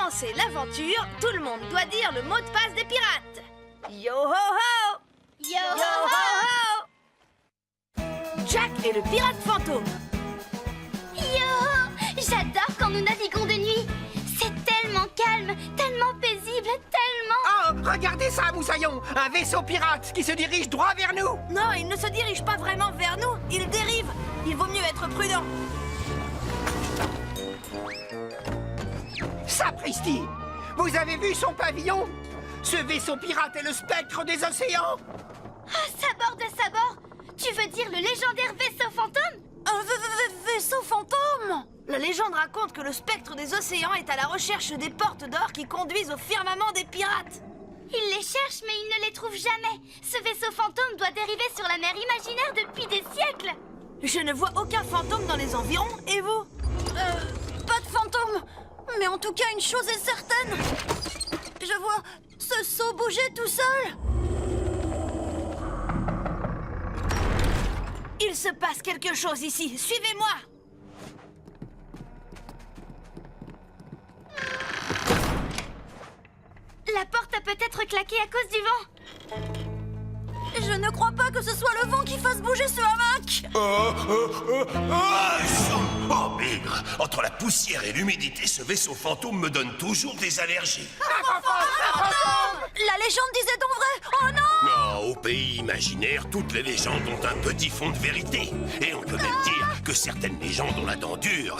commencer l'aventure, tout le monde doit dire le mot de passe des pirates. Yo ho ho! Yo Yo ho ho! Jack est le pirate fantôme. Yo! J'adore quand nous naviguons de nuit. C'est tellement calme, tellement paisible, tellement... Oh, regardez ça, Moussaillon! Un vaisseau pirate qui se dirige droit vers nous! Non, il ne se dirige pas vraiment vers nous, il dérive. Il vaut mieux être prudent. Sapristi! Vous avez vu son pavillon? Ce vaisseau pirate est le spectre des océans! Ah, sabord de sabord! Tu veux dire le légendaire vaisseau fantôme? Un vaisseau fantôme! La légende raconte que le spectre des océans est à la recherche des portes d'or qui conduisent au firmament des pirates. Il les cherche, mais il ne les trouve jamais. Ce vaisseau fantôme doit dériver sur la mer imaginaire depuis des siècles. Je ne vois aucun fantôme dans les environs, et vous? Pas de fantôme. Mais en tout cas, une chose est certaine. Je vois ce seau bouger tout seul. Il se passe quelque chose ici. Suivez-moi. La porte a peut-être claqué à cause du vent. Je ne crois pas que ce soit le vent qui fasse bouger ce hamac. Oh, bigre! Entre la poussière et l'humidité, ce vaisseau fantôme me donne toujours des allergies. La légende disait donc vrai. Oh non! Non, au pays imaginaire, toutes les légendes ont un petit fond de vérité. Et on peut même dire que certaines légendes ont la dent dure.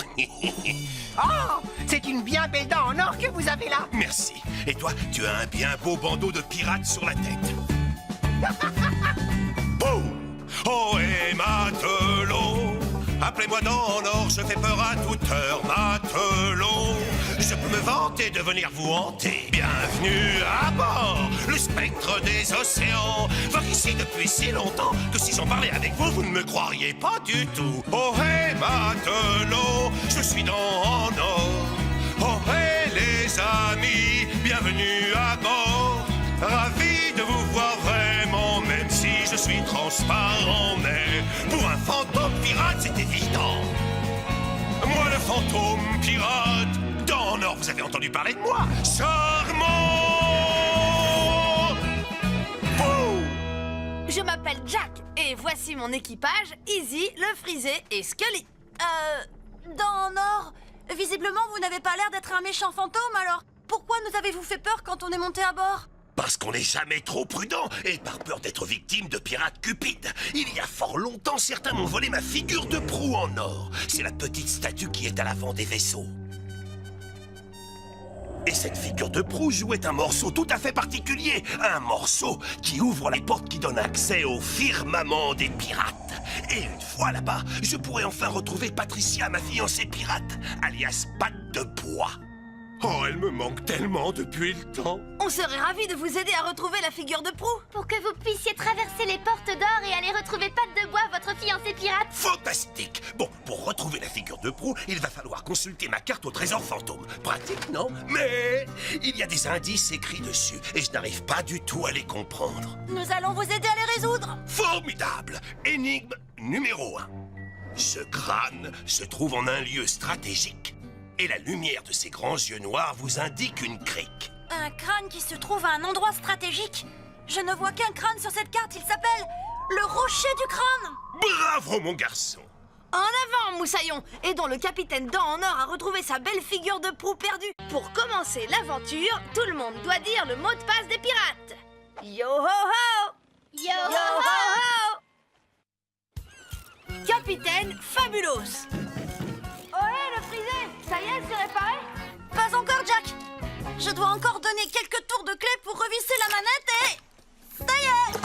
Oh! C'est une bien belle dent en or que vous avez là! Merci. Et toi, tu as un bien beau bandeau de pirate sur la tête. Boum! Oh, et matelot! Appelez-moi dans l'or, je fais peur à toute heure, matelot. Je peux me vanter de venir vous hanter. Bienvenue à bord, le spectre des océans. Vogue ici depuis si longtemps que si j'en parlais avec vous, vous ne me croiriez pas du tout. Oh, hey, matelot, je suis dans en or. Oh, hey, les amis, bienvenue à bord. Ravi de vous voir vraiment, même si je suis transparent. Mais pour un fantôme pirate, c'est évident. Moi, le fantôme pirate, dans Nord, vous avez entendu parler de moi? Charmant! Bouh! Je m'appelle Jack et voici mon équipage, Izzy, le frisé et Scully. Dans Nord, visiblement vous n'avez pas l'air d'être un méchant fantôme, alors pourquoi nous avez-vous fait peur quand on est monté à bord? Parce qu'on n'est jamais trop prudent et par peur d'être victime de pirates cupides. Il y a fort longtemps, certains m'ont volé ma figure de proue en or. C'est la petite statue qui est à l'avant des vaisseaux. Et cette figure de proue jouait un morceau tout à fait particulier. Un morceau qui ouvre les portes qui donnent accès au firmament des pirates. Et une fois là-bas, je pourrais enfin retrouver Patricia, ma fiancée pirate, alias Patte de Bois. Oh, elle me manque tellement depuis le temps. On serait ravis de vous aider à retrouver la figure de proue. Pour que vous puissiez traverser les portes d'or et aller retrouver Patte de Bois, votre fiancé pirate. Fantastique! Bon, pour retrouver la figure de proue, il va falloir consulter ma carte au trésor fantôme. Pratique, non? Mais il y a des indices écrits dessus et je n'arrive pas du tout à les comprendre. Nous allons vous aider à les résoudre. Formidable! Énigme numéro 1. Ce crâne se trouve en un lieu stratégique. Et la lumière de ses grands yeux noirs vous indique une crique. Un crâne qui se trouve à un endroit stratégique. Je ne vois qu'un crâne sur cette carte, il s'appelle le rocher du crâne. Bravo, mon garçon! En avant, Moussaillon! Aidons le capitaine Dent en Or à retrouver sa belle figure de proue perdue. Pour commencer l'aventure, tout le monde doit dire le mot de passe des pirates. Yo ho ho! Yo, Yo ho ho! Capitaine Fabulos! Ohé, le frisé! Ça y est, c'est réparé? Pas encore, Jack! Je dois encore donner quelques tours de clé pour revisser la manette et... ça y est!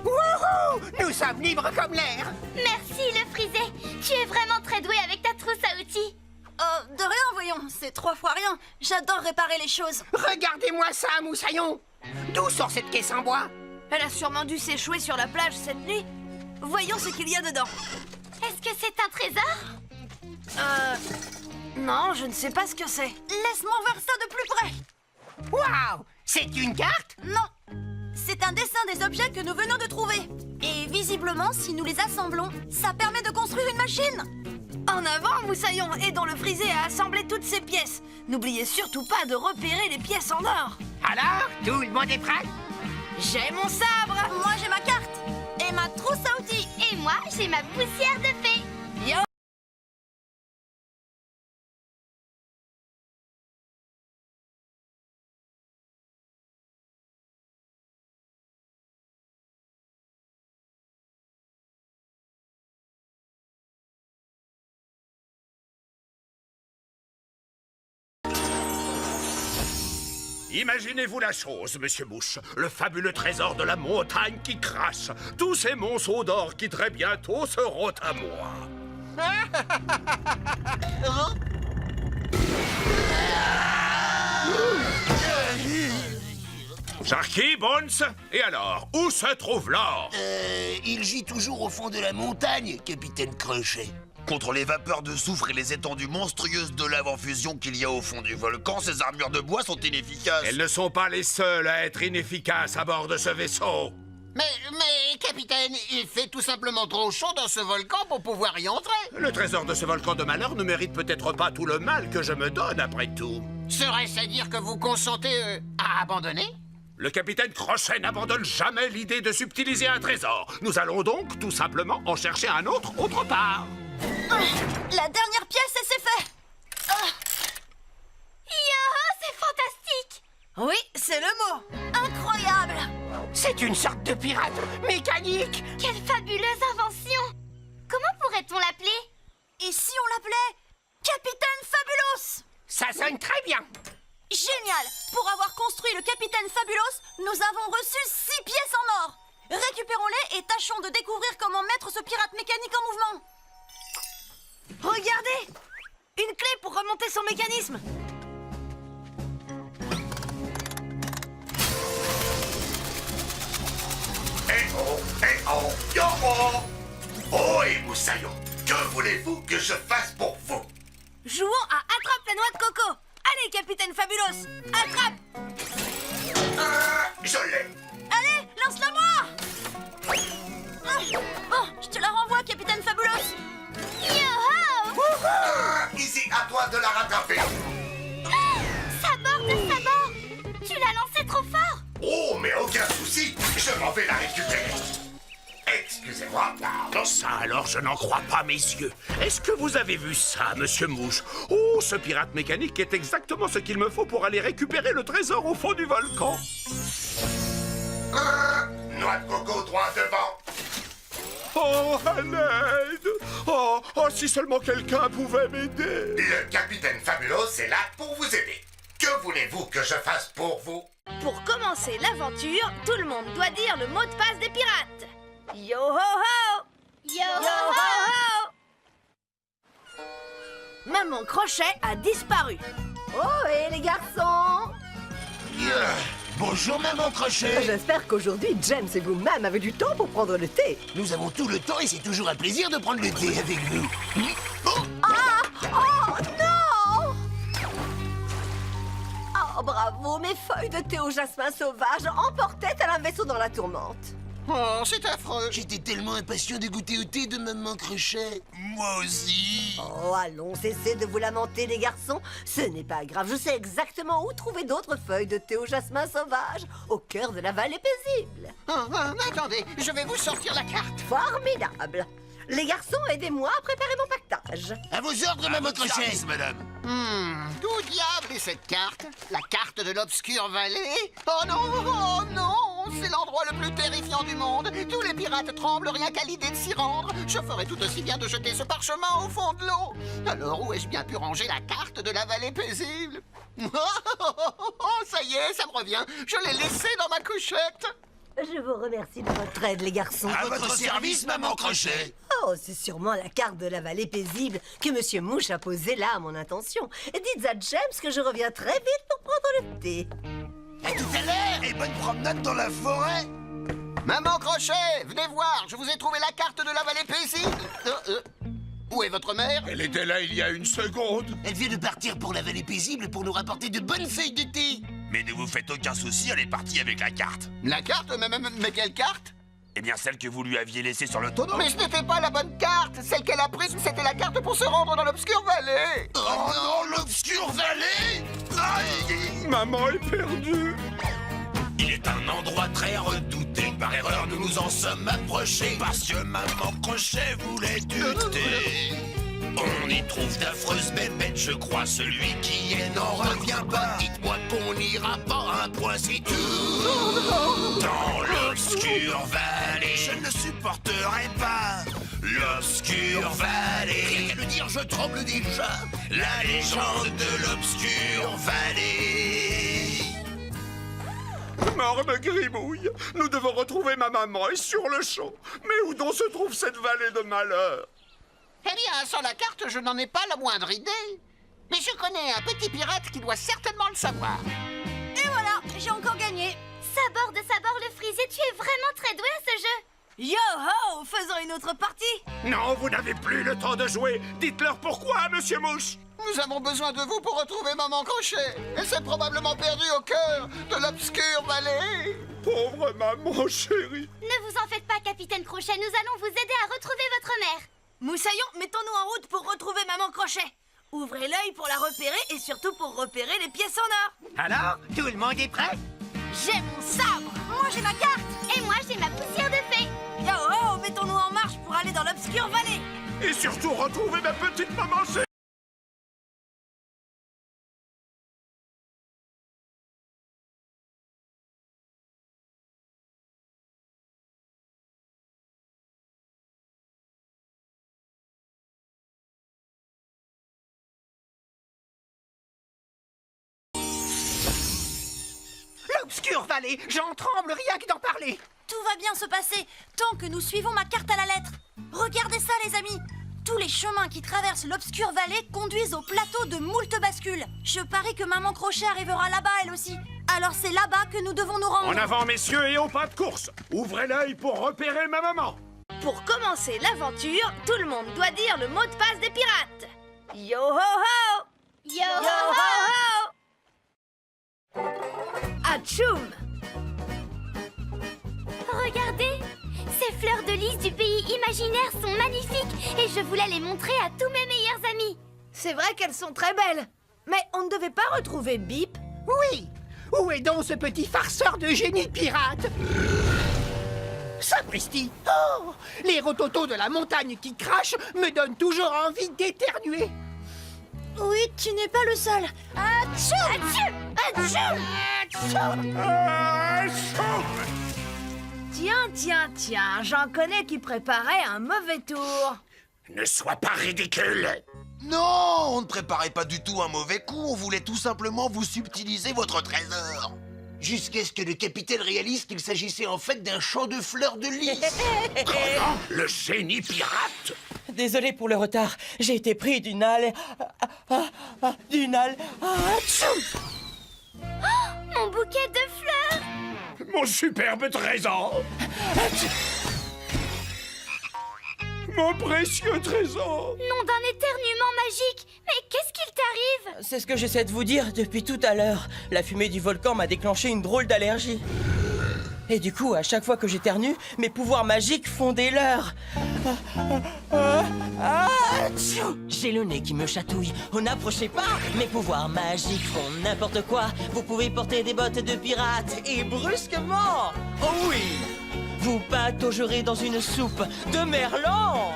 Wouhou! Nous sommes libres comme l'air! merci le frisé. Tu es vraiment très doué avec ta trousse à outils. De rien, voyons, c'est 3 fois rien. J'adore réparer les choses. Regardez-moi ça, Moussaillon! D'où sort cette caisse en bois? Elle a sûrement dû s'échouer sur la plage cette nuit. Voyons ce qu'il y a dedans. Est-ce que c'est un trésor? Non, je ne sais pas ce que c'est. Laisse-moi voir ça de plus près. Waouh! C'est une carte? Non, c'est un dessin des objets que nous venons de trouver. Et visiblement, si nous les assemblons, ça permet de construire une machine. En avant, Moussaillon, aidons le frisé à assembler toutes ces pièces. N'oubliez surtout pas de repérer les pièces en or. Alors, tout le monde est prêt? J'ai mon sabre. Moi, j'ai ma carte. Et ma trousse à outils. Et moi, j'ai ma poussière de fée. Yo. Imaginez-vous la chose, monsieur Mouche. Le fabuleux trésor de la montagne qui crache. Tous ces monceaux d'or qui très bientôt seront à moi. Sharky, Bones, et alors, où se trouve l'or? Il gît toujours au fond de la montagne, capitaine Crochet. Contre les vapeurs de soufre et les étendues monstrueuses de lave en fusion qu'il y a au fond du volcan, ces armures de bois sont inefficaces. Elles ne sont pas les seules à être inefficaces à bord de ce vaisseau. Mais, capitaine, il fait tout simplement trop chaud dans ce volcan pour pouvoir y entrer. Le trésor de ce volcan de malheur ne mérite peut-être pas tout le mal que je me donne, après tout. Serait-ce à dire que vous consentez à abandonner? Le capitaine Crochet n'abandonne jamais l'idée de subtiliser un trésor. Nous allons donc tout simplement en chercher un autre part. La dernière pièce et c'est fait. Yo, c'est fantastique. Oui, c'est le mot. Incroyable. C'est une sorte de pirate mécanique. Quelle fabuleuse invention. Comment pourrait-on l'appeler? Et si on l'appelait Capitaine Fabulos? Ça sonne très bien. Génial. Pour avoir construit le Capitaine Fabulos, nous avons reçu 6 pièces en or. Récupérons-les et tâchons de découvrir comment mettre ce pirate mécanique en mouvement. Regardez! Une clé pour remonter son mécanisme. Yo oh! Oh, et Moussaillon, que voulez-vous que je fasse pour vous? Jouons à Attrape la noix de coco. Allez, Capitaine Fabulos, attrape! Je l'ai! Allez, lance-la-moi! Bon, je te la renvoie, Capitaine Fabulos. Yo-ho! Ici, à toi de la rattraper! Sabord! Tu l'as lancé trop fort! Oh, mais aucun souci, je m'en vais la récupérer. Excusez-moi, pardon. Ça alors, je n'en crois pas mes yeux. Est-ce que vous avez vu ça, monsieur Mouche? Oh, ce pirate mécanique est exactement ce qu'il me faut pour aller récupérer le trésor au fond du volcan. Noix de coco droit devant. Oh, à l'aide! Oh, si seulement quelqu'un pouvait m'aider! Le capitaine Fabulos est là pour vous aider. Que voulez-vous que je fasse pour vous? Pour commencer l'aventure, tout le monde doit dire le mot de passe des pirates. Yo ho ho! Yo ho ho! Maman Crochet a disparu. Oh, et les garçons! Bonjour, maman Crochet. J'espère qu'aujourd'hui, James et vous-même avez du temps pour prendre le thé. Nous avons tout le temps et c'est toujours un plaisir de prendre le thé avec vous. Oh, non! Oh, bravo, mes feuilles de thé au jasmin sauvage emportaient tel un vaisseau dans la tourmente. Oh, c'est affreux. J'étais tellement impatient de goûter au thé de maman Crochet. Moi aussi. Oh, allons, cessez de vous lamenter, les garçons. Ce n'est pas grave, je sais exactement où trouver d'autres feuilles de thé au jasmin sauvage, au cœur de la vallée paisible. Attendez, je vais vous sortir la carte. Formidable. Les garçons, aidez-moi à préparer mon pactage. À vos ordres, maman Crochet. Service, madame. D'où diable est cette carte? La carte de l'obscure vallée? Oh non, c'est l'endroit le plus terrifiant du monde. Tous les pirates tremblent rien qu'à l'idée de s'y rendre. Je ferais tout aussi bien de jeter ce parchemin au fond de l'eau. Alors où ai-je bien pu ranger la carte de la vallée paisible? Ça y est, ça me revient. Je l'ai laissée dans ma couchette. Je vous remercie de votre aide, les garçons. À votre service, maman Crochet. Oh, c'est sûrement la carte de la vallée paisible que Monsieur Mouche a posée là à mon intention. Dites à James que je reviens très vite pour prendre le thé. À tout à l'heure. Et bonne promenade dans la forêt. Maman Crochet, venez voir. Je vous ai trouvé la carte de la vallée paisible. Où est votre mère? Elle était là il y a une seconde. Elle vient de partir pour la vallée paisible pour nous rapporter de bonnes feuilles de thé. Mais ne vous faites aucun souci, elle est partie avec la carte. La carte? Mais quelle carte? Eh bien, celle que vous lui aviez laissée sur le tonneau. Mais ce n'était pas la bonne carte. Celle qu'elle a prise, c'était la carte pour se rendre dans l'Obscure Valley. Oh non, l'Obscure Valley! Aïe! Maman est perdue. Il est un endroit très redouté. Par erreur, nous nous en sommes approchés. Parce que maman Crochet voulait du thé. On y trouve d'affreuses bébêtes, je crois. Celui qui est n'en revient pas. Dites-moi qu'on n'ira pas un point si tout. Dans l'Obscure Valley, je ne supporterai pas. L'Obscure Valley. Rien qu'à le dire, je tremble déjà. La légende de l'Obscure Valley. Morne Grimouille, nous devons retrouver ma maman et sur le champ. Mais où donc se trouve cette vallée de malheur? Eh bien, sans la carte, je n'en ai pas la moindre idée. Mais je connais un petit pirate qui doit certainement le savoir. Et voilà, j'ai encore gagné. Sabord le frisé, tu es vraiment très doué à ce jeu. Yo-ho, faisons une autre partie. Non, vous n'avez plus le temps de jouer. Dites-leur pourquoi, Monsieur Mouche. Nous avons besoin de vous pour retrouver Maman Crochet. Elle s'est probablement perdue au cœur de l'Obscure Valley. Pauvre maman chérie. Ne vous en faites pas, Capitaine Crochet, nous allons vous aider à retrouver votre mère. Moussaillon, mettons-nous en route pour retrouver Maman Crochet. Ouvrez l'œil pour la repérer et surtout pour repérer les pièces en or. Alors, tout le monde est prêt? J'ai mon sabre. Moi, j'ai ma carte. Et moi, j'ai ma poussière de fée. Yo-ho, mettons-nous en marche pour aller dans l'Obscure Valley. Et surtout retrouver ma petite maman chérie. L'Obscure Valley, j'en tremble rien que d'en parler. Tout va bien se passer tant que nous suivons ma carte à la lettre. Regardez ça, les amis. Tous les chemins qui traversent l'Obscure Valley conduisent au plateau de moult bascules. Je parie que Maman Crochet arrivera là-bas, elle aussi. Alors c'est là-bas que nous devons nous rendre. En avant, messieurs, et au pas de course. Ouvrez l'œil pour repérer ma maman. Pour commencer l'aventure, tout le monde doit dire le mot de passe des pirates. Yo-ho-ho! Yo-ho-ho! Atchoum! Regardez, ces fleurs de lys du pays imaginaire sont magnifiques et je voulais les montrer à tous mes meilleurs amis. C'est vrai qu'elles sont très belles. Mais on ne devait pas retrouver Bip? Oui. Où est donc ce petit farceur de génie pirate? Sapristi! Oh! Les rototos de la montagne qui crachent me donnent toujours envie d'éternuer. Oui, tu n'es pas le seul. Atchoum! Atchoum! Tiens, j'en connais qui préparaient un mauvais tour. Ne sois pas ridicule. Non, on ne préparait pas du tout un mauvais coup. On voulait tout simplement vous subtiliser votre trésor. Jusqu'à ce que le capitaine réalise qu'il s'agissait en fait d'un champ de fleurs de lys. Comment? Le génie pirate? Désolé pour le retard, j'ai été pris d'une halle... Mon bouquet de fleurs! Mon superbe trésor. Mon précieux trésor. Nom d'un éternuement magique! Mais qu'est-ce qu'il t'arrive? C'est ce que j'essaie de vous dire depuis tout à l'heure. La fumée du volcan m'a déclenché une drôle d'allergie. Et du coup, à chaque fois que j'éternue, mes pouvoirs magiques font des leurres. J'ai le nez qui me chatouille. Oh, n'approchez pas. Mes pouvoirs magiques font n'importe quoi. Vous pouvez porter des bottes de pirate et brusquement, oh oui, vous pataugerez dans une soupe de merlan.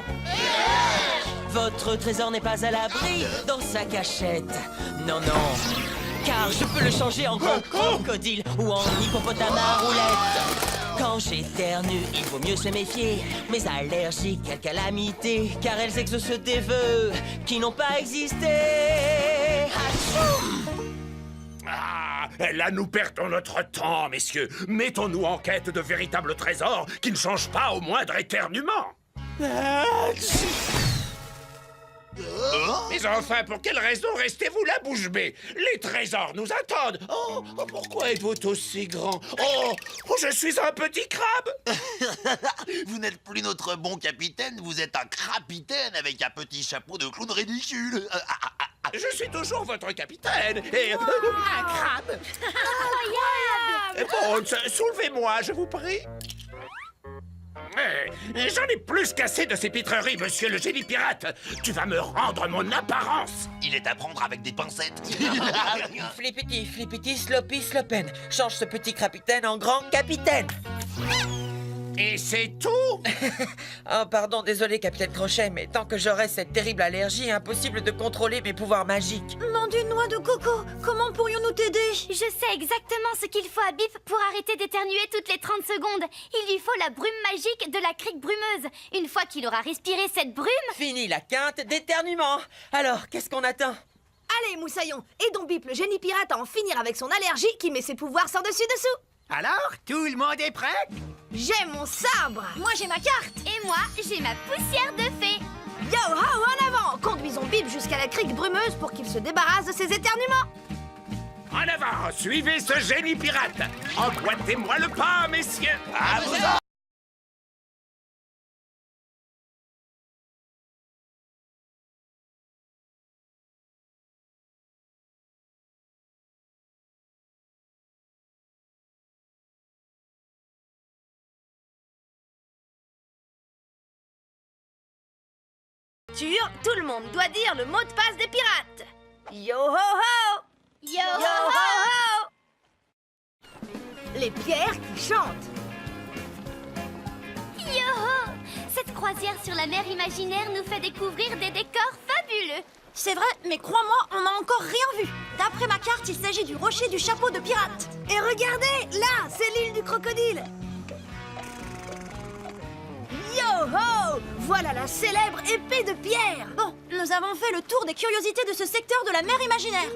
Votre trésor n'est pas à l'abri dans sa cachette. Non, non. Car je peux le changer en gros crocodile ou en hippopotame à roulette. Quand j'éternue, il vaut mieux se méfier. Mes allergies, quelle calamité, car elles exaucent des vœux qui n'ont pas existé. Atchoum! Ah, là nous perdons notre temps, messieurs. Mettons-nous en quête de véritables trésors qui ne changent pas au moindre éternuement. Mais enfin, pour quelle raison restez-vous là, bouche bée? Les trésors nous attendent. Oh, pourquoi êtes-vous aussi grand? Oh, je suis un petit crabe. Vous n'êtes plus notre bon capitaine, vous êtes un crapitaine avec un petit chapeau de clown ridicule. Je suis toujours votre capitaine et... Un crabe! Incroyable! Bon, soulevez-moi, je vous prie. J'en ai plus qu'assez de ces pitreries, monsieur le génie pirate. Tu vas me rendre mon apparence. Il est à prendre avec des pincettes. Flippity, sloppy, slopen. Change ce petit capitaine en grand capitaine. Et c'est tout? Oh, pardon, désolé, capitaine Crochet, mais tant que j'aurai cette terrible allergie, impossible de contrôler mes pouvoirs magiques. Nom d'une noix de coco, comment pourrions-nous t'aider? Je sais exactement ce qu'il faut à Bip pour arrêter d'éternuer toutes les 30 secondes. Il lui faut la brume magique de la crique brumeuse. Une fois qu'il aura respiré cette brume... Fini la quinte d'éternuement. Alors, qu'est-ce qu'on attend? Allez, Moussaillon, aidons Bip, le génie pirate, à en finir avec son allergie qui met ses pouvoirs sans dessus-dessous. Alors, tout le monde est prêt? J'ai mon sabre. Moi, j'ai ma carte. Et moi, j'ai ma poussière de fée. Yo ho, en avant! Conduisons Bip jusqu'à la crique brumeuse pour qu'il se débarrasse de ses éternuements. En avant, suivez ce génie pirate. Emboîtez-moi le pas, messieurs. À vous en... Tout le monde doit dire le mot de passe des pirates. Yo ho ho! Yo, Yo ho ho! Les pierres qui chantent. Yo-ho! Cette croisière sur la mer imaginaire nous fait découvrir des décors fabuleux. C'est vrai, mais crois-moi, on n'a encore rien vu. D'après ma carte, il s'agit du rocher du chapeau de pirate. Et regardez, là, c'est l'île du crocodile. Yo-ho! Voilà la célèbre épée de pierre. Bon, nous avons fait le tour des curiosités de ce secteur de la mer imaginaire.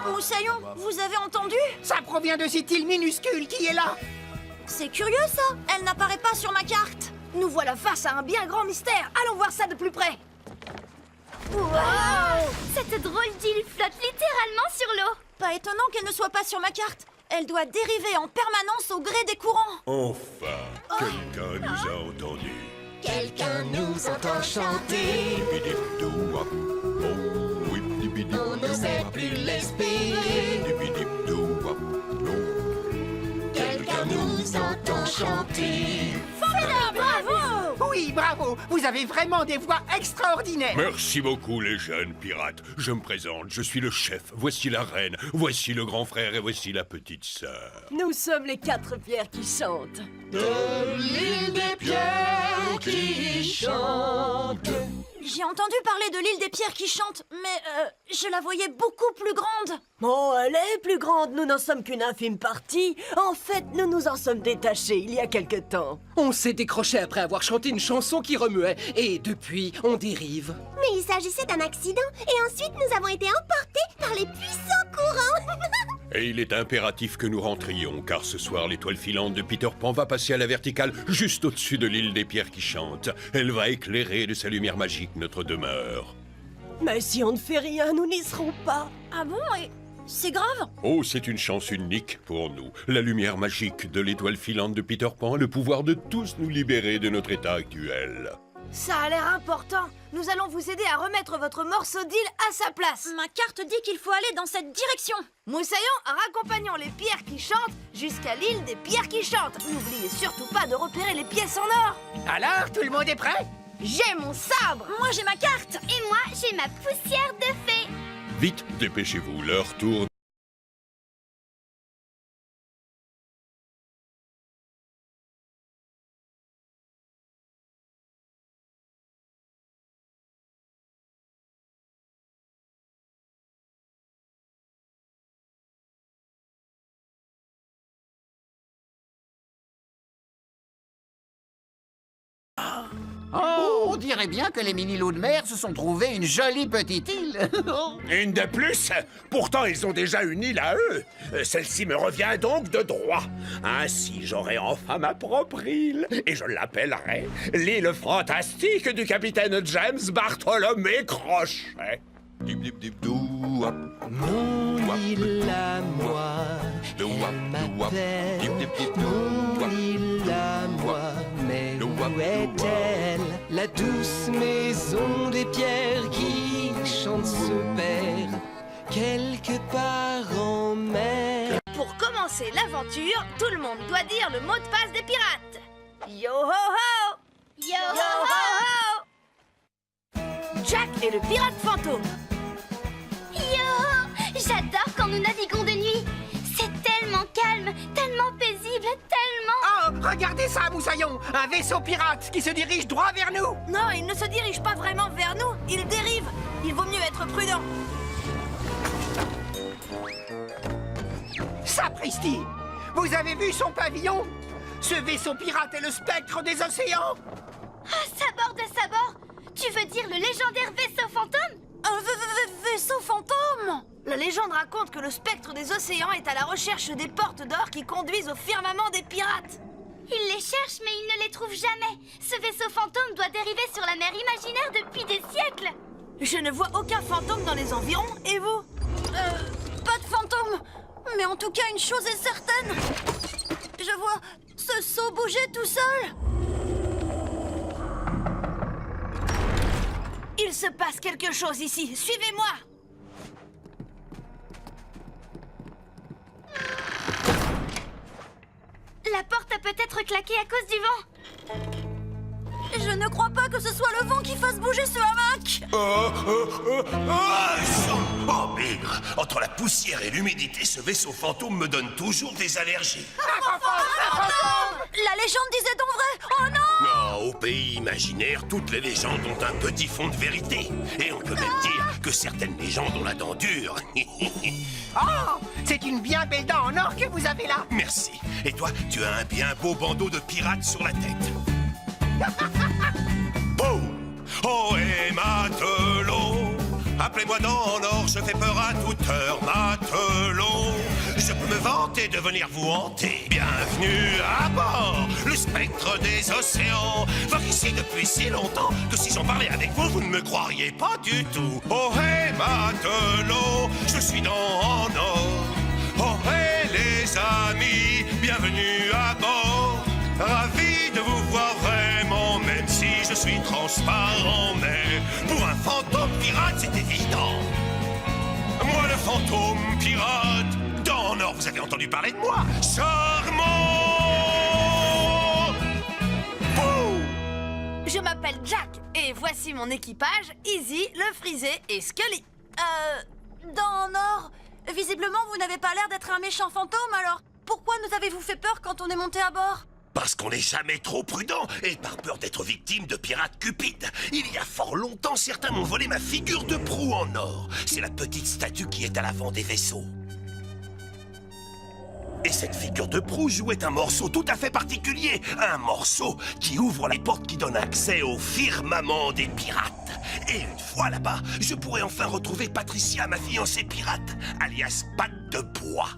Moussaillon, vous avez entendu? Ça provient de cette île minuscule qui est là. C'est curieux ça, elle n'apparaît pas sur ma carte. Nous voilà face à un bien grand mystère. Allons voir ça de plus près. Wow! Cette drôle d'île flotte littéralement sur l'eau. Pas étonnant qu'elle ne soit pas sur ma carte. Elle doit dériver en permanence au gré des courants. Enfin, quelqu'un nous a entendus. Quelqu'un nous entend chanter. On n'osait plus l'espérer. Quelqu'un nous entend chanter. Bravo! Oui, bravo! Vous avez vraiment des voix extraordinaires. Merci beaucoup, les jeunes pirates. Je me présente, je suis le chef. Voici la reine, voici le grand frère et voici la petite sœur. Nous sommes les 4 pierres qui chantent. De l'île des pierres qui chante. J'ai entendu parler de l'île des pierres qui chante, mais je la voyais beaucoup plus grande. Oh, elle est plus grande, nous n'en sommes qu'une infime partie. En fait, nous nous en sommes détachés il y a quelque temps. On s'est décroché après avoir chanté une chanson qui remuait, et depuis, on dérive. Mais il s'agissait d'un accident, et ensuite nous avons été emportés par les puissants courants. Et il est impératif que nous rentrions, car ce soir, l'étoile filante de Peter Pan va passer à la verticale juste au-dessus de l'île des pierres qui chante. Elle va éclairer de sa lumière magique notre demeure. Mais si on ne fait rien, nous n'y serons pas. Ah bon? Et c'est grave? Oh, c'est une chance unique pour nous. La lumière magique de l'étoile filante de Peter Pan a le pouvoir de tous nous libérer de notre état actuel. Ça a l'air important. Nous allons vous aider à remettre votre morceau d'île à sa place. Ma carte dit qu'il faut aller dans cette direction. Moussaillon, raccompagnons les pierres qui chantent jusqu'à l'île des pierres qui chantent. N'oubliez surtout pas de repérer les pièces en or. Alors, tout le monde est prêt? J'ai mon sabre. Moi, j'ai ma carte. Et moi, j'ai ma poussière de fée. Vite, dépêchez-vous, l'heure tourne. Oh, on dirait bien que les mini-loups de mer se sont trouvés une jolie petite île. Une de plus? Pourtant, ils ont déjà une île à eux. Celle-ci me revient donc de droit. Ainsi, j'aurai enfin ma propre île. Et je l'appellerai l'île fantastique du capitaine James Bartholomé Crochet. Mon île à moi, elle m'appelle. Mon île à moi, mais où est-elle? La douce maison des pierres qui chante se perd quelque part en mer. Pour commencer commencer l'aventure, tout le monde doit dire le mot de passe des pirates. Yo ho ho! Yo Yo ho ho! Jack est le pirate fantôme. Yo! J'adore quand nous naviguons de nuit. C'est tellement calme, tellement paisible, tellement... Oh, regardez ça, Moussaillon! Un vaisseau pirate qui se dirige droit vers nous! Non, il ne se dirige pas vraiment vers nous, il dérive. Il vaut mieux être prudent. Sapristi! Vous avez vu son pavillon? Ce vaisseau pirate est le spectre des océans! Ah, sabord de sabord! Tu veux dire le légendaire vaisseau fantôme? Un vaisseau fantôme! La légende raconte que le spectre des océans est à la recherche des portes d'or qui conduisent au firmament des pirates. Il les cherche, mais il ne les trouve jamais. Ce vaisseau fantôme doit dériver sur la mer imaginaire depuis des siècles. Je ne vois aucun fantôme dans les environs, et vous? Pas de fantôme. Mais en tout cas, une chose est certaine. Je vois ce seau bouger tout seul. Il se passe quelque chose ici. Suivez-moi. La porte a peut-être claqué à cause du vent. Je ne crois pas que ce soit le vent qui fasse bouger ce hamac. Oh, bigre! Entre la poussière et l'humidité, ce vaisseau fantôme me donne toujours des allergies. La légende disait donc vrai. Oh non! Non, au pays imaginaire, toutes les légendes ont un petit fond de vérité. Et on peut même dire que certaines légendes ont la dent dure. Oh, c'est une bien belle dent en or que vous avez là! Merci. Et toi, tu as un bien beau bandeau de pirate sur la tête. Boum! Oh, et matelot, appelez-moi dans l'or, je fais peur à toute heure, matelot. Je peux me vanter de venir vous hanter. Bienvenue à bord, le spectre des océans. Vogue ici depuis si longtemps que si j'en parlais avec vous, vous ne me croiriez pas du tout. Oh, hey, matelot, je suis dans en or. Oh, hey, les amis, bienvenue à bord. Ravi de vous voir vraiment, même si je suis transparent. Mais pour un fantôme pirate, c'est évident. Moi, le fantôme pirate, dans l'or, vous avez entendu parler de moi? Charmant! Boum! Je m'appelle Jack et voici mon équipage, Izzy, le frisé et Scully. Dans Nord, visiblement vous n'avez pas l'air d'être un méchant fantôme, alors pourquoi nous avez-vous fait peur quand on est monté à bord? Parce qu'on n'est jamais trop prudent et par peur d'être victime de pirates cupides. Il y a fort longtemps, certains m'ont volé ma figure de proue en or. C'est la petite statue qui est à l'avant des vaisseaux. Et cette figure de proue jouait un morceau tout à fait particulier. Un morceau qui ouvre les portes qui donnent accès au firmament des pirates. Et une fois là-bas, je pourrais enfin retrouver Patricia, ma fiancée pirate, alias Patte de Bois.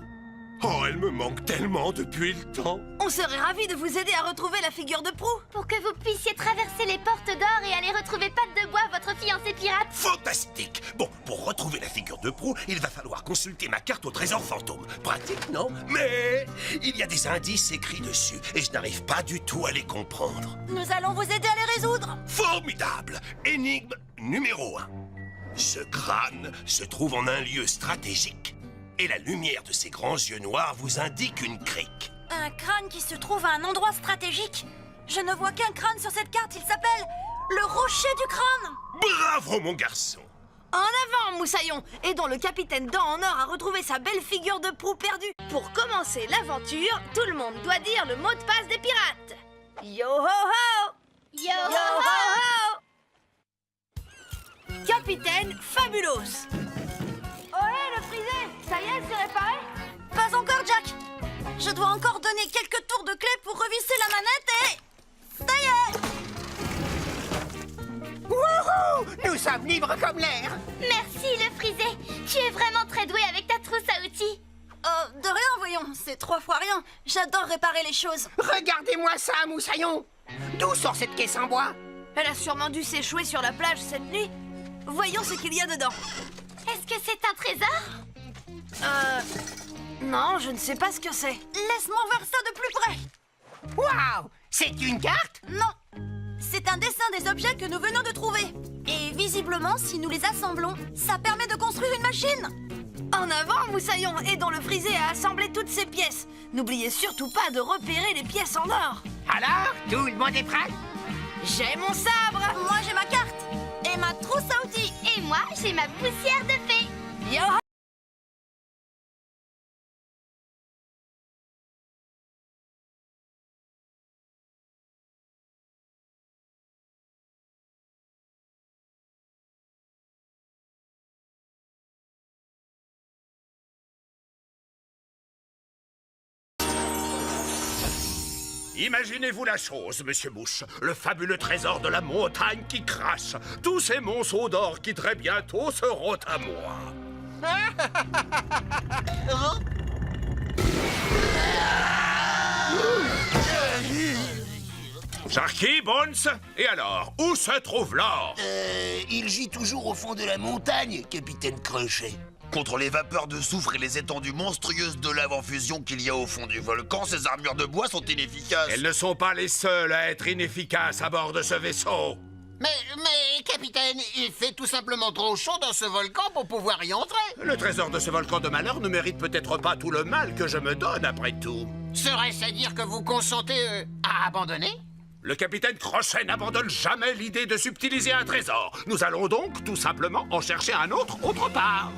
Oh, elle me manque tellement depuis le temps. On serait ravis de vous aider à retrouver la figure de proue. Pour que vous puissiez traverser les portes d'or et aller retrouver Patte de Bois, votre fiancé pirate. Fantastique! Bon, pour retrouver la figure de proue, il va falloir consulter ma carte au trésor fantôme. Pratique, non? Mais il y a des indices écrits dessus et je n'arrive pas du tout à les comprendre. Nous allons vous aider à les résoudre. Formidable! Énigme numéro 1. Ce crâne se trouve en un lieu stratégique. Et la lumière de ses grands yeux noirs vous indique une crique. Un crâne qui se trouve à un endroit stratégique. Je ne vois qu'un crâne sur cette carte, il s'appelle le rocher du crâne. Bravo, mon garçon! En avant, Moussaillon! Aidons le capitaine Dent en Or à retrouver sa belle figure de proue perdue. Pour commencer l'aventure, tout le monde doit dire le mot de passe des pirates. Yo ho ho! Yo, Yo ho ho! Capitaine Fabulos! Ohé, le frisé! Ça y est, c'est réparé? Pas encore, Jack! Je dois encore donner quelques tours de clé pour revisser la manette et... Ça y est! Wouhou! Nous sommes libres comme l'air! Merci, le frisé. Tu es vraiment très doué avec ta trousse à outils. De rien, voyons. C'est 3 fois rien. J'adore réparer les choses. Regardez-moi ça, Moussaillon! D'où sort cette caisse en bois? Elle a sûrement dû s'échouer sur la plage cette nuit. Voyons ce qu'il y a dedans. Est-ce que c'est un trésor? Non, je ne sais pas ce que c'est. Laisse-moi voir ça de plus près. Waouh! C'est une carte? Non, c'est un dessin des objets que nous venons de trouver. Et visiblement, si nous les assemblons, ça permet de construire une machine. En avant, Moussaillon, aidons le frisé à assembler toutes ces pièces. N'oubliez surtout pas de repérer les pièces en or. Alors, tout le monde est prêt? J'ai mon sabre. Moi, j'ai ma carte. Et ma trousse à outils. Et moi, j'ai ma poussière de fée. Yo! Imaginez-vous la chose, monsieur Mouche. Le fabuleux trésor de la montagne qui crache. Tous ces monceaux d'or qui très bientôt seront à moi. Sharky, Bones, et alors, où se trouve l'or? Il gît toujours au fond de la montagne, capitaine Crochet. Contre les vapeurs de soufre et les étendues monstrueuses de lave en fusion qu'il y a au fond du volcan, ces armures de bois sont inefficaces. Elles ne sont pas les seules à être inefficaces à bord de ce vaisseau. Mais, capitaine, il fait tout simplement trop chaud dans ce volcan pour pouvoir y entrer. Le trésor de ce volcan de malheur ne mérite peut-être pas tout le mal que je me donne, après tout. Serait-ce à dire que vous consentez à abandonner? Le capitaine Crochet n'abandonne jamais l'idée de subtiliser un trésor. Nous allons donc tout simplement en chercher un autre part.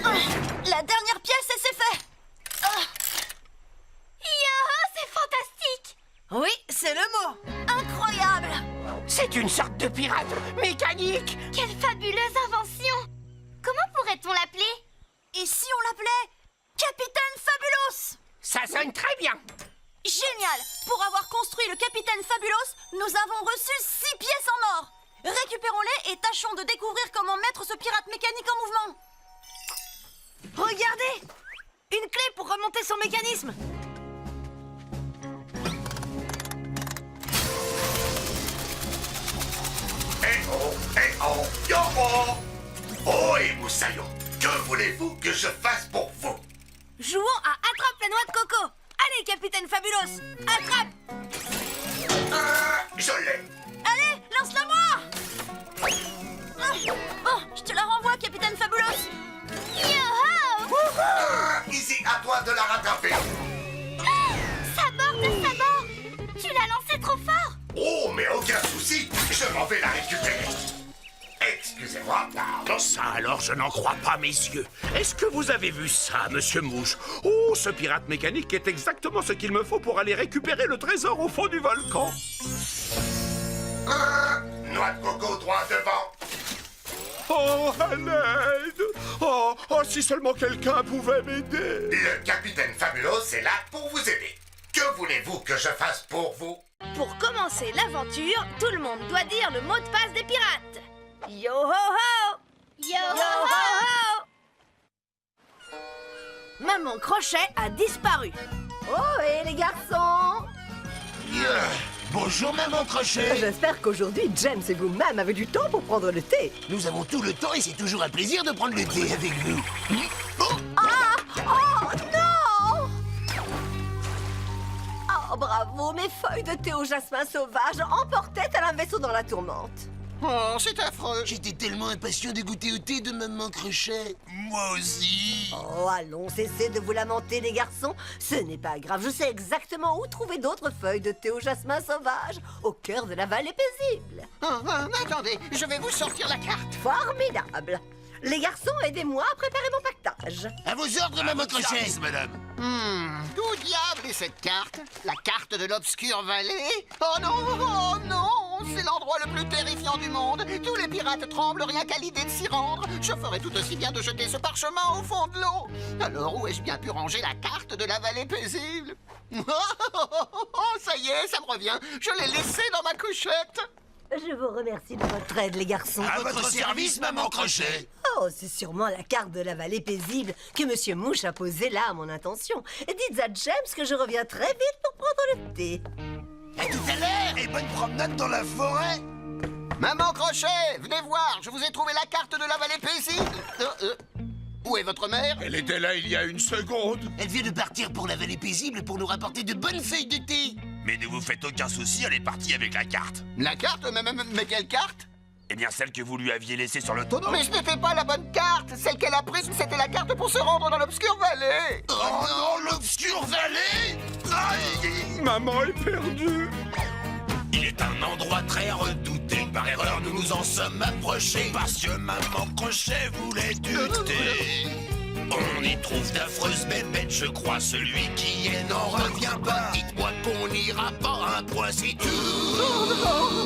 La dernière pièce et c'est fait. Yo, c'est fantastique. Oui, c'est le mot. Incroyable. C'est une sorte de pirate mécanique. Quelle fabuleuse invention. Comment pourrait-on l'appeler? Et si on l'appelait Capitaine Fabulos? Ça sonne très bien. Génial. Pour avoir construit le Capitaine Fabulos, nous avons reçu 6 pièces en or. Récupérons-les et tâchons de découvrir comment mettre ce pirate mécanique en mouvement. Regardez! Une clé pour remonter son mécanisme. Yo oh! Oh, et Moussaillon, que voulez-vous que je fasse pour vous? Jouons à Attrape la noix de coco. Allez, Capitaine Fabulos, attrape! Je l'ai! Allez, lance-la-moi! Bon, je te la renvoie, Capitaine Fabulos. Yo-ho! Ici, à toi de la rattraper! Sabord! Tu l'as lancé trop fort! Oh, mais aucun souci, je m'en vais la récupérer. Excusez-moi, pardon. Ça alors, je n'en crois pas, messieurs. Est-ce que vous avez vu ça, monsieur Mouche? Oh, ce pirate mécanique est exactement ce qu'il me faut pour aller récupérer le trésor au fond du volcan. Noix de coco droit devant. Oh, à l'aide! Oh, si seulement quelqu'un pouvait m'aider! Le capitaine Fabulos est là pour vous aider. Que voulez-vous que je fasse pour vous? Pour commencer l'aventure, tout le monde doit dire le mot de passe des pirates. Yo ho ho! Yo Yo ho ho! Maman Crochet a disparu. Oh, et les garçons! Bonjour, maman Crochet. J'espère qu'aujourd'hui, James et vous-même avez du temps pour prendre le thé. Nous avons tout le temps et c'est toujours un plaisir de prendre le thé avec vous. Oh, non! Oh, bravo, mes feuilles de thé au jasmin sauvage emportaient tel un vaisseau dans la tourmente. Oh, c'est affreux. J'étais tellement impatient de goûter au thé de maman Crochet. Moi aussi. Oh, allons, cessez de vous lamenter, les garçons. Ce n'est pas grave, je sais exactement où trouver d'autres feuilles de thé au jasmin sauvage, au cœur de la vallée paisible. Attendez, je vais vous sortir la carte. Formidable. Les garçons, aidez-moi à préparer mon pactage. À vos ordres, maman Crochet. Madame. D'où diable est cette carte? La carte de l'obscure vallée? Oh non, c'est l'endroit le plus terrifiant du monde. Tous les pirates tremblent rien qu'à l'idée de s'y rendre. Je ferais tout aussi bien de jeter ce parchemin au fond de l'eau. Alors où ai-je bien pu ranger la carte de la vallée paisible? Ça y est, ça me revient. Je l'ai laissée dans ma couchette. Je vous remercie de votre aide, les garçons. À votre service, maman Crochet. Oh, c'est sûrement la carte de la vallée paisible que Monsieur Mouche a posée là à mon intention. Dites à James que je reviens très vite pour prendre le thé. À tout à l'heure et bonne promenade dans la forêt. Maman Crochet, venez voir, je vous ai trouvé la carte de la vallée paisible. Où est votre mère? Elle était là il y a une seconde. Elle vient de partir pour la vallée paisible pour nous rapporter de bonnes feuilles de thé. Mais ne vous faites aucun souci, elle est partie avec la carte. La carte? Mais quelle carte? Eh bien, celle que vous lui aviez laissée sur le tonneau. Mais ce n'était pas la bonne carte. Celle qu'elle a prise, c'était la la carte pour se rendre dans l'Obscure Vallée. Oh non, l'Obscure Vallée! Aïe! Maman est perdue. Il est un endroit très redouté. Par erreur, nous nous en sommes approchés. Parce que maman Crochet voulait du thé. On y trouve d'affreuses bébêtes, je crois. Celui qui est n'en revient pas. Dites-moi qu'on n'ira pas un point si tout.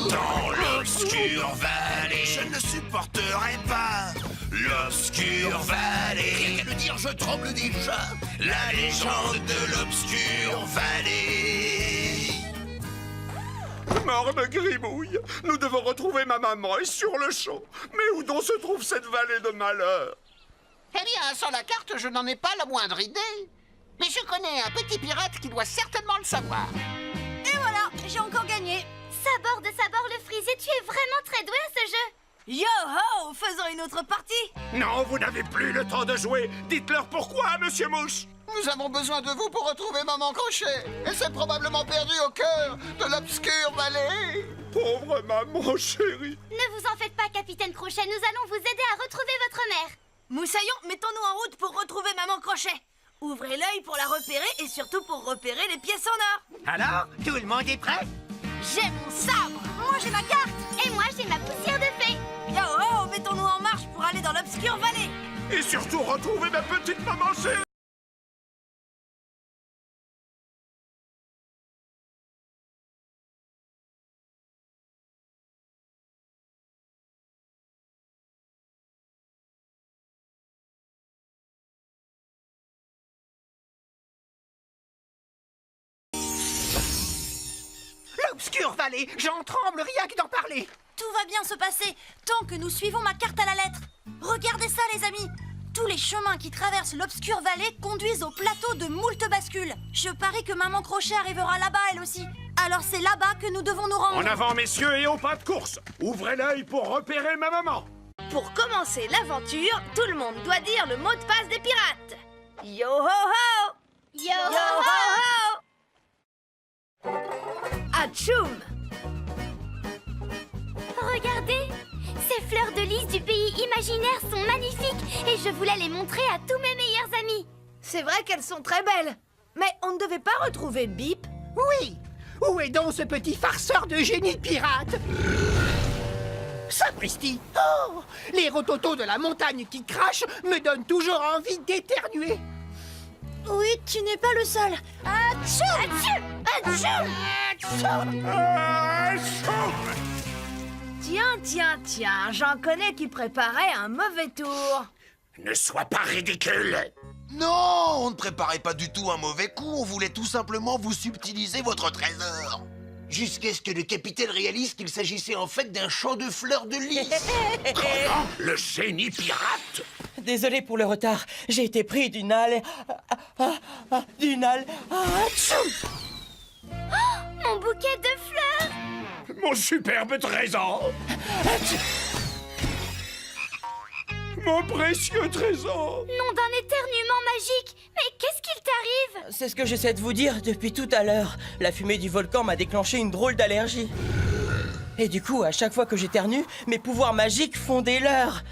Dans l'Obscure Vallée, je ne supporterai pas. L'Obscure Vallée. Rien qu'à le dire, je tremble déjà. La légende de l'Obscure Vallée. Mort de Grimouille, nous devons retrouver ma maman et sur le champ. Mais où donc se trouve cette vallée de malheur? Eh bien, sans la carte, je n'en ai pas la moindre idée. Mais je connais un petit pirate qui doit certainement le savoir. Et voilà, j'ai encore gagné. Sabord le frisé, tu es vraiment très doué à ce jeu. Yo-ho, faisons une autre partie. Non, vous n'avez plus le temps de jouer. Dites-leur pourquoi, Monsieur Mouche. Nous avons besoin de vous pour retrouver Maman Crochet. Elle s'est probablement perdue au cœur de l'Obscure Vallée. Pauvre maman chérie. Ne vous en faites pas, Capitaine Crochet, nous allons vous aider à retrouver votre mère. Moussaillon, mettons-nous en route pour retrouver Maman Crochet. Ouvrez l'œil pour la repérer et surtout pour repérer les pièces en or. Alors, tout le monde est prêt? J'ai mon sabre. Moi, j'ai ma carte. Et moi, j'ai ma poussière de fée. Yo-ho, mettons-nous en marche pour aller dans l'Obscure Vallée. Et surtout retrouver ma petite maman chérie. L'Obscure Vallée, j'en tremble rien que d'en parler. Tout va bien se passer tant que nous suivons ma carte à la lettre. Regardez ça, les amis. Tous les chemins qui traversent l'Obscure Vallée conduisent au plateau de moult bascules. Je parie que Maman Crochet arrivera là-bas, elle aussi. Alors c'est là-bas que nous devons nous rendre. En avant, messieurs, et au pas de course. Ouvrez l'œil pour repérer ma maman. Pour commencer l'aventure, tout le monde doit dire le mot de passe des pirates. Yo-ho-ho! Yo-ho-ho! Atchoum! Regardez, ces fleurs de lys du pays imaginaire sont magnifiques et je voulais les montrer à tous mes meilleurs amis. C'est vrai qu'elles sont très belles. Mais on ne devait pas retrouver Bip? Oui. Où est donc ce petit farceur de génie pirate? Sapristi! Oh! Les rototos de la montagne qui crachent me donnent toujours envie d'éternuer. Oui, tu n'es pas le seul. Atchoum! Atchoum! Tiens, j'en connais qui préparaient un mauvais tour. Ne sois pas ridicule. Non, on ne préparait pas du tout un mauvais coup, on voulait tout simplement vous subtiliser votre trésor. Jusqu'à ce que le capitaine réalise qu'il s'agissait en fait d'un champ de fleurs de lys. Comment? Le génie pirate? Désolé pour le retard, j'ai été pris d'une Mon bouquet de fleurs! Mon superbe trésor. Mon précieux trésor. Nom d'un éternuement magique! Mais qu'est-ce qu'il t'arrive? C'est ce que j'essaie de vous dire depuis tout à l'heure. La fumée du volcan m'a déclenché une drôle d'allergie. Et du coup, à chaque fois que j'éternue, mes pouvoirs magiques font des leurres.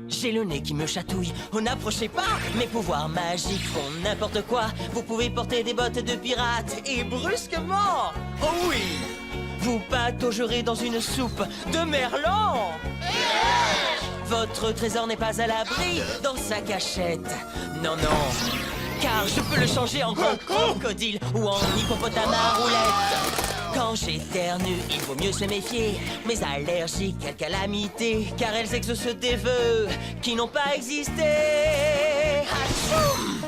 J'ai le nez qui me chatouille. Oh, n'approchez pas! Mes pouvoirs magiques font n'importe quoi. Vous pouvez porter des bottes de pirate et brusquement, oh oui, vous pataugerez dans une soupe de merlan. Votre trésor n'est pas à l'abri dans sa cachette. Non, car je peux le changer en gros crocodile ou en hippopotame à roulette. Quand j'éternue, il vaut mieux se méfier. Mes allergies, quelle calamité, car elles exaucent des vœux qui n'ont pas existé. Atchoum!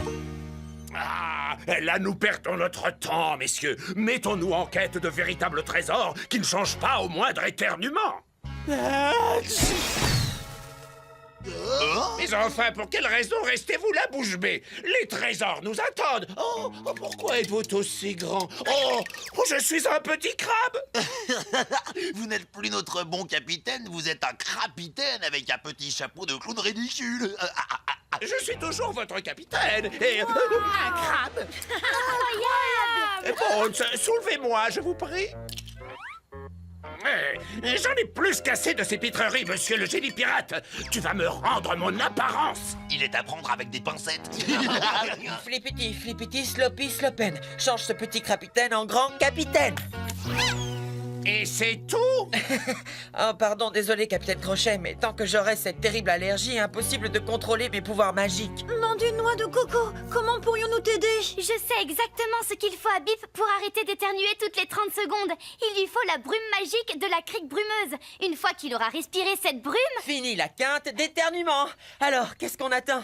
Là, nous perdons notre temps, messieurs. Mettons-nous en quête de véritables trésors qui ne changent pas au moindre éternuement. Mais enfin, pour quelle raison restez-vous là, bouche bée? Les trésors nous attendent. Oh, pourquoi êtes-vous aussi grand? Oh, je suis un petit crabe. Vous n'êtes plus notre bon capitaine, vous êtes un crapitaine avec un petit chapeau de clown ridicule. Je suis toujours votre capitaine. Et... Un crabe! Incroyable! Bon, soulevez-moi, je vous prie. J'en ai plus qu'assez de ces pitreries, monsieur le génie pirate. Tu vas me rendre mon apparence. Il est à prendre avec des pincettes. Flippity, flippity, sloppy, slopen. Change ce petit capitaine en grand capitaine. Et c'est tout? Oh, pardon, désolé, capitaine Crochet, mais tant que j'aurai cette terrible allergie, impossible de contrôler mes pouvoirs magiques. Nom d'une noix de coco, comment pourrions-nous t'aider? Je sais exactement ce qu'il faut à Bip pour arrêter d'éternuer toutes les 30 secondes. Il lui faut la brume magique de la crique brumeuse. Une fois qu'il aura respiré cette brume... Fini la quinte d'éternuement. Alors, qu'est-ce qu'on attend?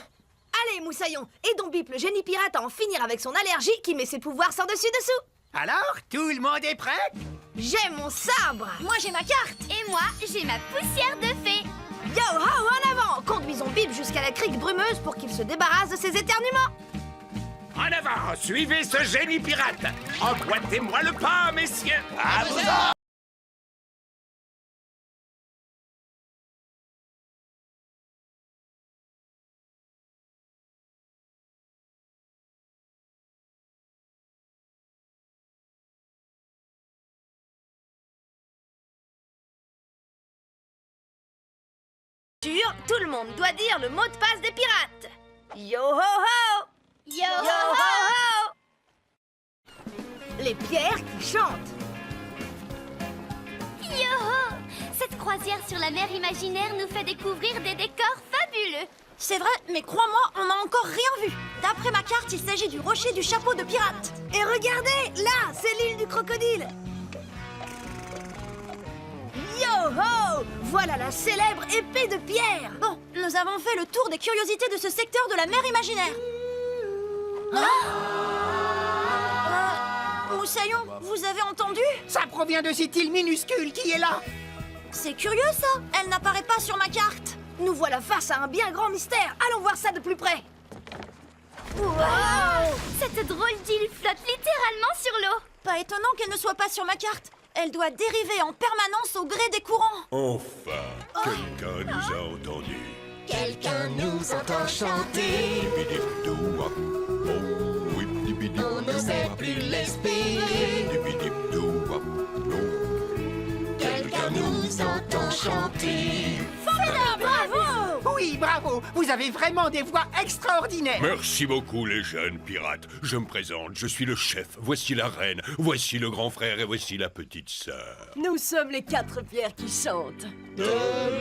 Allez, Moussaillon, aidons Bip, le génie pirate, à en finir avec son allergie qui met ses pouvoirs sans dessus-dessous. Alors, tout le monde est prêt? J'ai mon sabre. Moi, j'ai ma carte. Et moi, j'ai ma poussière de fée. Yo ho, en avant! Conduisons Bip jusqu'à la crique brumeuse pour qu'il se débarrasse de ses éternuements. En avant, suivez ce génie pirate. Emboîtez-moi le pas, messieurs. À vous autres. Tout le monde doit dire le mot de passe des pirates. Yo ho ho! Yo, Yo ho ho! Les pierres qui chantent. Yo-ho! Cette croisière sur la mer imaginaire nous fait découvrir des décors fabuleux. C'est vrai, mais crois-moi, on n'a encore rien vu. D'après ma carte, il s'agit du rocher du chapeau de pirate. Et regardez, là, c'est l'île du crocodile. Yo-ho! Voilà la célèbre épée de pierre. Bon, nous avons fait le tour des curiosités de ce secteur de la mer imaginaire. Moussaillon, vous avez entendu? Ça provient de cette île minuscule qui est là. C'est curieux ça, elle n'apparaît pas sur ma carte. Nous voilà face à un bien grand mystère. Allons voir ça de plus près. Wow! Cette drôle d'île flotte littéralement sur l'eau. Pas étonnant qu'elle ne soit pas sur ma carte. Elle doit dériver en permanence au gré des courants. Enfin, quelqu'un nous a entendus. Quelqu'un nous entend chanter. On n'osait plus l'espérer. Quelqu'un nous entend chanter. Bravo! Oui, bravo! Vous avez vraiment des voix extraordinaires. Merci beaucoup, les jeunes pirates. Je me présente, je suis le chef. Voici la reine, voici le grand frère et voici la petite sœur. Nous sommes les 4 pierres qui chantent. De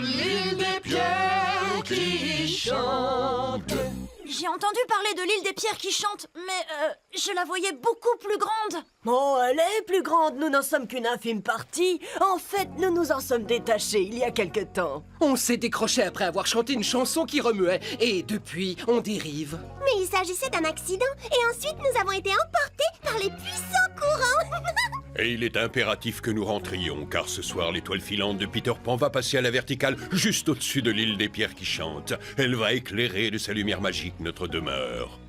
l'île des pierres qui chantent. J'ai entendu parler de l'île des pierres qui chantent, mais je la voyais beaucoup plus grande. Oh, elle est plus grande, nous n'en sommes qu'une infime partie. En fait, nous nous en sommes détachés il y a quelque temps. On s'est décroché après avoir chanté une chanson qui remuait. Et depuis, on dérive. Mais il s'agissait d'un accident. Et ensuite, nous avons été emportés par les puissants courants. Et il est impératif que nous rentrions, car ce soir, l'étoile filante de Peter Pan va passer à la verticale, juste au-dessus de l'île des pierres qui chantent. Elle va éclairer de sa lumière magique notre demeure.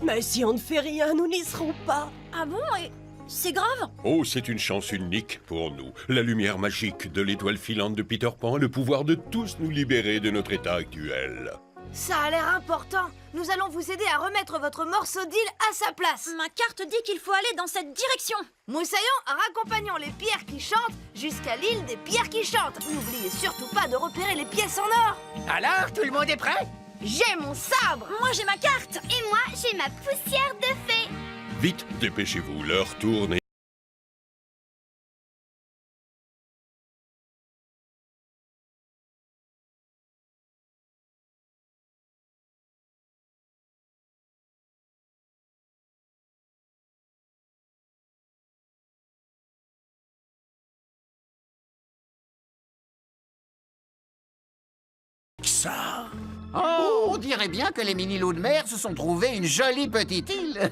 Mais si on ne fait rien, nous n'y serons pas. Ah bon? Et c'est grave? Oh, c'est une chance unique pour nous. La lumière magique de l'étoile filante de Peter Pan a le pouvoir de tous nous libérer de notre état actuel. Ça a l'air important. Nous allons vous aider à remettre votre morceau d'île à sa place. Ma carte dit qu'il faut aller dans cette direction. Moussaillon, raccompagnons les pierres qui chantent jusqu'à l'île des pierres qui chantent. N'oubliez surtout pas de repérer les pièces en or. Alors, tout le monde est prêt? J'ai mon sabre. Moi, j'ai ma carte. Et moi, j'ai ma poussière de fée. Vite, dépêchez-vous, l'heure tourne et... Ça. Oh, on dirait bien que les mini-loups de mer se sont trouvés une jolie petite île.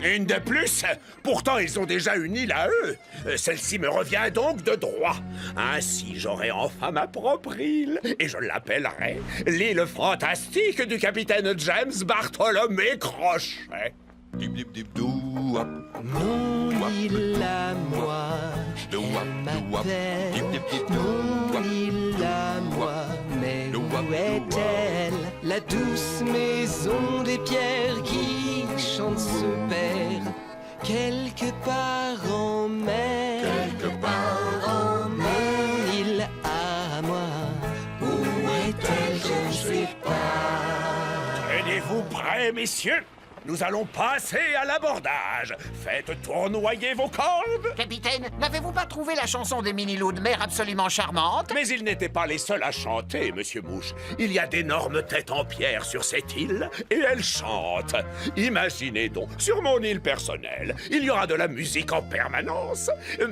Une de plus? Pourtant, ils ont déjà une île à eux. Celle-ci me revient donc de droit. Ainsi, j'aurai enfin ma propre île. Et je l'appellerai l'île fantastique du capitaine James Bartholomé Crochet. Mon île à moi, elle m'appelle. Mon île à moi, mais où est-elle? La douce maison des pierres qui chante se perd quelque part en mer. Quelque part en mer. Tenez-vous prêts, messieurs. Nous allons passer à l'abordage. Faites tournoyer vos cordes. Capitaine, n'avez-vous pas trouvé la chanson des mini-loups de mer absolument charmante? Mais ils n'étaient pas les seuls à chanter, Monsieur Mouche. Il y a d'énormes têtes en pierre sur cette île, et elles chantent. Imaginez donc, sur mon île personnelle, il y aura de la musique en permanence.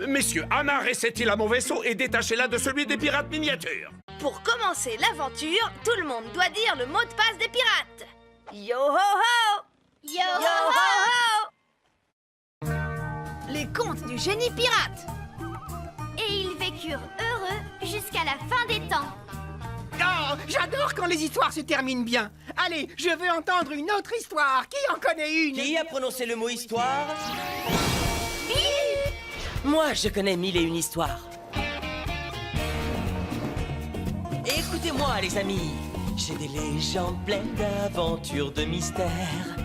Messieurs, amarrez cette île à mon vaisseau et détachez-la de celui des pirates miniatures. Pour commencer l'aventure, tout le monde doit dire le mot de passe des pirates. Yo ho ho! Yo ho ho! Les contes du génie pirate. Et ils vécurent heureux jusqu'à la fin des temps. Oh, j'adore quand les histoires se terminent bien. Allez, je veux entendre une autre histoire. Qui en connaît une? Qui a prononcé le mot histoire? Moi, je connais 1001 histoires. Écoutez-moi, les amis. J'ai des légendes pleines d'aventures, de mystères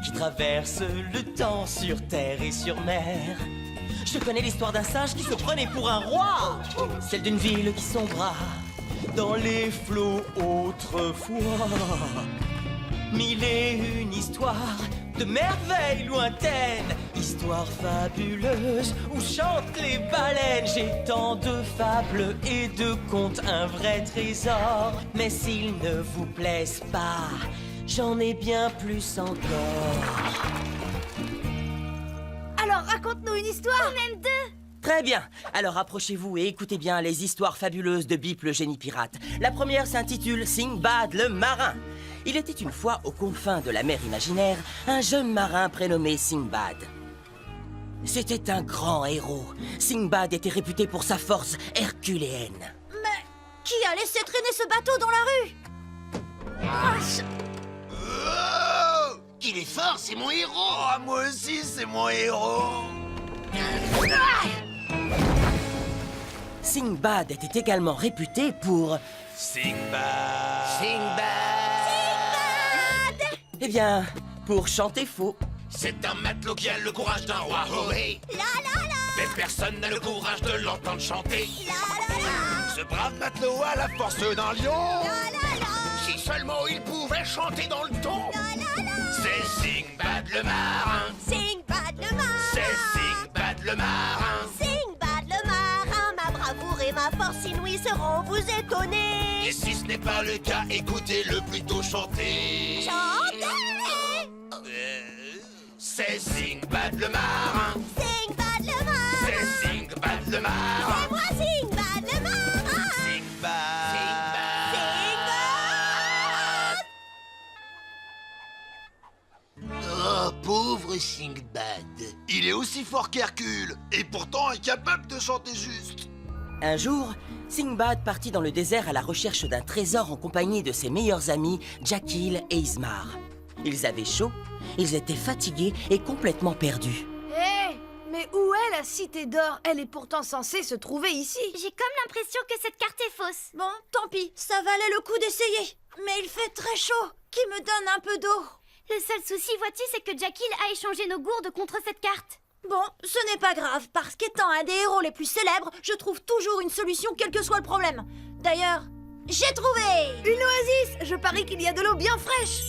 qui traversent le temps sur terre et sur mer. Je connais l'histoire d'un singe qui se prenait pour un roi, celle d'une ville qui sombra dans les flots autrefois. 1001 histoires de merveilles lointaines, histoires fabuleuses où chantent les baleines. J'ai tant de fables et de contes, un vrai trésor. Mais s'ils ne vous plaisent pas, j'en ai bien plus encore. Alors raconte-nous une histoire. Même deux. Très bien. Alors approchez-vous et écoutez bien les histoires fabuleuses de Bip le génie pirate. La première s'intitule Sinbad le marin. Il était une fois aux confins de la mer imaginaire un jeune marin prénommé Sinbad. C'était un grand héros. Sinbad était réputé pour sa force herculéenne. Mais qui a laissé traîner ce bateau dans la rue? Oh, qu'il est fort, c'est mon héros. Oh, moi aussi, c'est mon héros. Sinbad était également réputé pour... Sinbad. Eh bien, pour chanter faux. C'est un matelot qui a le courage d'un roi, oh hey. Mais personne n'a le courage de l'entendre chanter. Ce brave matelot a la force d'un lion. Si seulement il pouvait chanter dans le ton. C'est Sinbad le marin. Sinbad le marin. C'est Sinbad le marin. Sinbad le marin. Ma bravoure et ma force inouïe seront vous étonner. Et si ce n'est pas le cas, écoutez-le plutôt chanter. C'est Sinbad le marin. Sinbad le marin. C'est Sinbad le marin. C'est moi Sinbad le marin. Oh, pauvre Sinbad. Il est aussi fort qu'Hercule, et pourtant incapable de chanter juste. Un jour, Sinbad partit dans le désert à la recherche d'un trésor en compagnie de ses meilleurs amis, Jackil et Ismar. Ils avaient chaud, ils étaient fatigués et complètement perdus. Hé, mais où est la cité d'or? Elle est pourtant censée se trouver ici. J'ai comme l'impression que cette carte est fausse. Bon, tant pis, ça valait le coup d'essayer. Mais il fait très chaud. Qui me donne un peu d'eau? Le seul souci, vois-tu, c'est que Jackil a échangé nos gourdes contre cette carte. Bon, ce n'est pas grave, parce qu'étant un des héros les plus célèbres, je trouve toujours une solution quel que soit le problème. D'ailleurs, j'ai trouvé une oasis. Je parie qu'il y a de l'eau bien fraîche.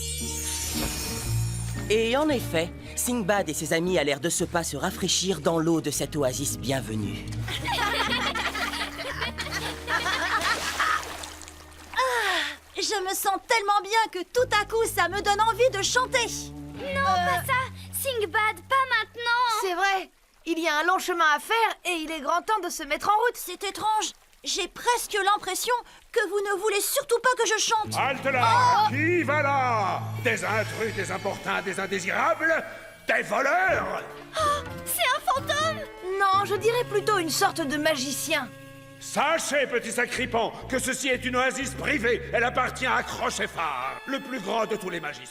Et en effet, Sinbad et ses amis allèrent de ce pas se rafraîchir dans l'eau de cette oasis bienvenue. Je me sens tellement bien que tout à coup, ça me donne envie de chanter. Non, pas ça. Sinbad, pas maintenant. C'est vrai. Il y a un long chemin à faire et il est grand temps de se mettre en route. C'est étrange. J'ai presque l'impression que vous ne voulez surtout pas que je chante. Halte là! Qui va là? Des intrus, des importuns, des indésirables? Des voleurs? C'est un fantôme. Non, je dirais plutôt une sorte de magicien. Sachez, petit sacripant, que ceci est une oasis privée. Elle appartient à Crochet-Phare, le plus grand de tous les magiciens.